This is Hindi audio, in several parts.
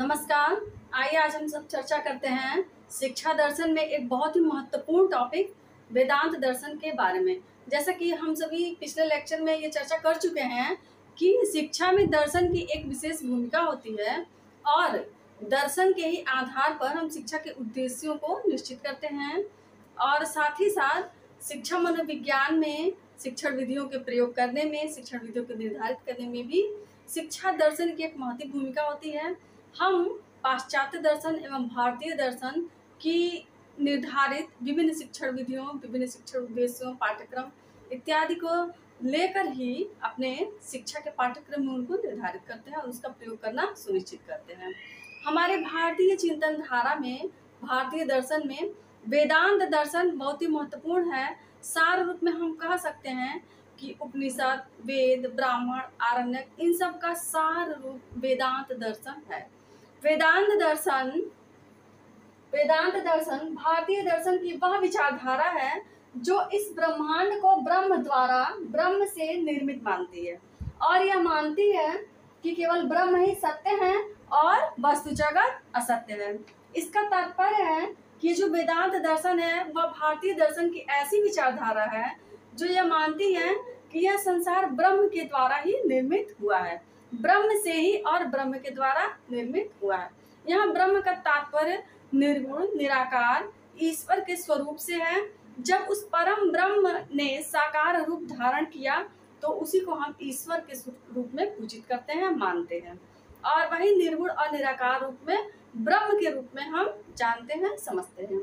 नमस्कार। आइए आज हम सब चर्चा करते हैं शिक्षा दर्शन में एक बहुत ही महत्वपूर्ण टॉपिक वेदांत दर्शन के बारे में। जैसा कि हम सभी पिछले लेक्चर में ये चर्चा कर चुके हैं कि शिक्षा में दर्शन की एक विशेष भूमिका होती है और दर्शन के ही आधार पर हम शिक्षा के उद्देश्यों को निश्चित करते हैं और साथ ही साथ शिक्षा मनोविज्ञान में शिक्षण विधियों के प्रयोग करने में, शिक्षण विधियों को निर्धारित करने में भी शिक्षा दर्शन की एक महत्वपूर्ण भूमिका होती है। हम पाश्चात्य दर्शन एवं भारतीय दर्शन की निर्धारित विभिन्न शिक्षण विधियों, विभिन्न शिक्षण उद्देश्यों, पाठ्यक्रम इत्यादि को लेकर ही अपने शिक्षा के पाठ्यक्रम में उनको निर्धारित करते हैं और उसका प्रयोग करना सुनिश्चित करते हैं। हमारे भारतीय चिंतन धारा में, भारतीय दर्शन में वेदांत दर्शन बहुत ही महत्वपूर्ण है। सार रूप में हम कह सकते हैं कि उपनिषद, वेद, ब्राह्मण, आरण्यक इन सब का सार रूप वेदांत दर्शन है। वेदांत दर्शन भारतीय दर्शन की वह विचारधारा है जो इस ब्रह्मांड को ब्रह्म द्वारा, ब्रह्म से निर्मित मानती है और यह मानती है कि केवल ब्रह्म ही सत्य है और वस्तु जगत असत्य है। इसका तात्पर्य है कि जो वेदांत दर्शन है वह भारतीय दर्शन की ऐसी विचारधारा है जो यह मानती है कि यह संसार ब्रह्म के द्वारा ही निर्मित हुआ है, ब्रह्म से ही और ब्रह्म के द्वारा निर्मित हुआ है। यहाँ ब्रह्म का तात्पर्य निर्गुण, निराकार ईश्वर के स्वरूप से है। जब उस परम ब्रह्म ने साकार रूप धारण किया तो उसी को हम ईश्वर के रूप में पूजित करते हैं, मानते हैं और वही निर्गुण और निराकार रूप में ब्रह्म के रूप में हम जानते हैं, समझते हैं।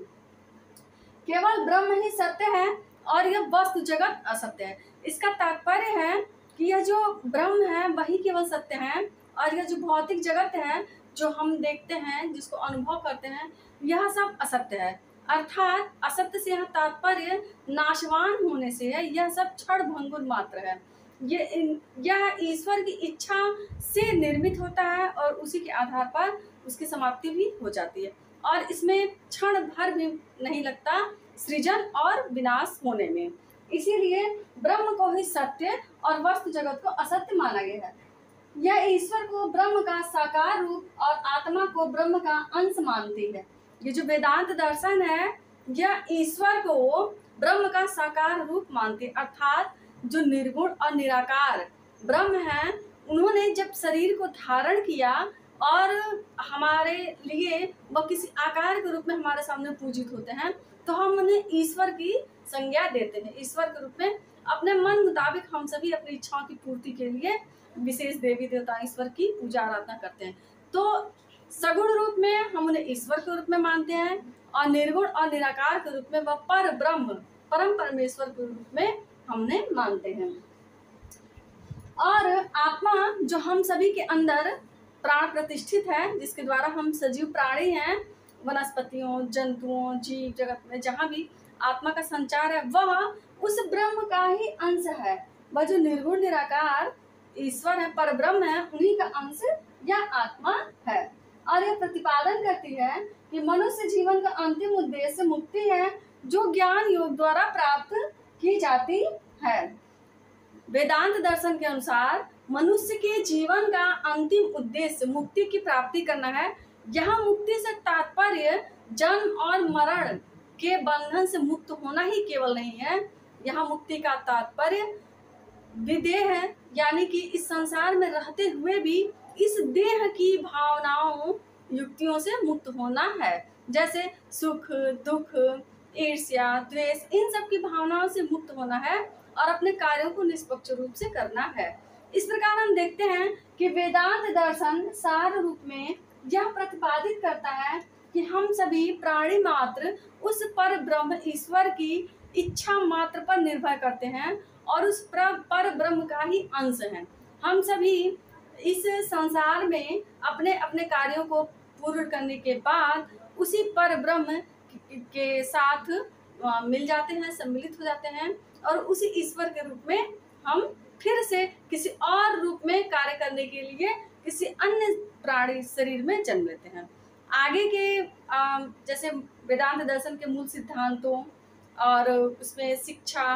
केवल ब्रह्म ही सत्य है और यह वस्तु जगत असत्य है। इसका तात्पर्य है कि यह जो ब्रह्म है वही केवल सत्य है और यह जो भौतिक जगत है, जो हम देखते हैं, जिसको अनुभव करते हैं, यह सब असत्य है। अर्थात असत्य से यह तात्पर्य नाशवान होने से है। यह सब क्षण भंगुर मात्र है। यह ईश्वर की इच्छा से निर्मित होता है और उसी के आधार पर उसकी समाप्ति भी हो जाती है और इसमें क्षण भर भी नहीं लगता सृजन और विनाश होने में। इसीलिए ब्रह्म को ही सत्य और वस्तु जगत को असत्य माना गया है। यह ईश्वर को ब्रह्म का साकार रूप और आत्मा को ब्रह्म का अंश मानती है। ये जो वेदांत दर्शन है यह ईश्वर को ब्रह्म का साकार रूप मानती है, अर्थात जो निर्गुण और निराकार ब्रह्म है उन्होंने जब शरीर को धारण किया और हमारे लिए वह किसी आकार के रूप में हमारे सामने पूजित होते हैं तो हम उन्हें ईश्वर की संज्ञा देते हैं। ईश्वर के रूप में अपने मन मुताबिक हम सभी अपनी इच्छाओं की पूर्ति के लिए विशेष देवी देवता ईश्वर की पूजा आराधना करते हैं। तो सगुण रूप में हम उन्हें ईश्वर के रूप में मानते हैं और निर्गुण और निराकार के रूप में वह पर ब्रह्म, परम परमेश्वर के रूप में हमने मानते हैं। और आत्मा जो हम सभी के अंदर प्राण प्रतिष्ठित है, जिसके द्वारा हम सजीव प्राणी हैं, वनस्पतियों, जंतुओं, जीव जगत में जहाँ भी आत्मा का संचार है वह उस ब्रह्म का ही अंश है। वह जो निर्गुण निराकार ईश्वर है, पर ब्रह्म है, उन्हीं का अंश यह आत्मा है। और यह प्रतिपादन करती है कि मनुष्य जीवन का अंतिम उद्देश्य मुक्ति है जो ज्ञान योग द्वारा प्राप्त की जाती है। वेदांत दर्शन के अनुसार मनुष्य के जीवन का अंतिम उद्देश्य मुक्ति की प्राप्ति करना है। यह मुक्ति से तात्पर्य जन्म और मरण के बंधन से मुक्त होना ही केवल नहीं है। यह मुक्ति का तात्पर्य विदेह है, यानी कि इस संसार में रहते हुए भी इस देह की भावनाओं, युक्तियों से मुक्त होना है। जैसे सुख, दुख, ईर्ष्या, द्वेष, इन सब की भावनाओं से मुक्त होना है और अपने कार्यों को निष्पक्ष रूप से करना है। इस प्रकार हम देखते हैं कि वेदांत दर्शन सार रूप में यह प्रतिपादित करता है कि हम सभी प्राणी मात्र उस पर ब्रह्म ईश्वर की इच्छा मात्र पर निर्भर करते हैं और उस पर ब्रह्म का ही अंश हैं। हम सभी इस संसार में अपने अपने कार्यों को पूर्ण करने के बाद उसी पर ब्रह्म के साथ मिल जाते हैं, सम्मिलित हो जाते हैं और उसी ईश्वर के रूप में हम फिर से किसी और रूप में कार्य करने के लिए किसी अन्य प्राणी शरीर में जन्म लेते हैं। आगे के जैसे वेदांत दर्शन के मूल सिद्धांतों और उसमें शिक्षा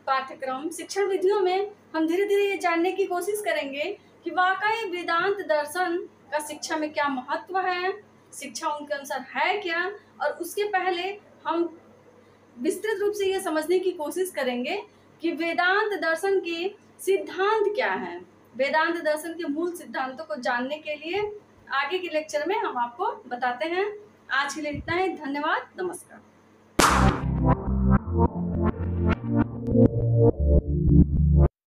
पाठ्यक्रम, शिक्षण विधियों में हम धीरे धीरे ये जानने की कोशिश करेंगे कि वाकई वेदांत दर्शन का शिक्षा में क्या महत्व है, शिक्षा उनके अनुसार है क्या, और उसके पहले हम विस्तृत रूप से ये समझने की कोशिश करेंगे कि वेदांत दर्शन के सिद्धांत क्या हैं। वेदांत दर्शन के मूल सिद्धांतों को जानने के लिए आगे के लेक्चर में हम आपको बताते हैं। आज के लिए इतना ही। धन्यवाद। नमस्कार।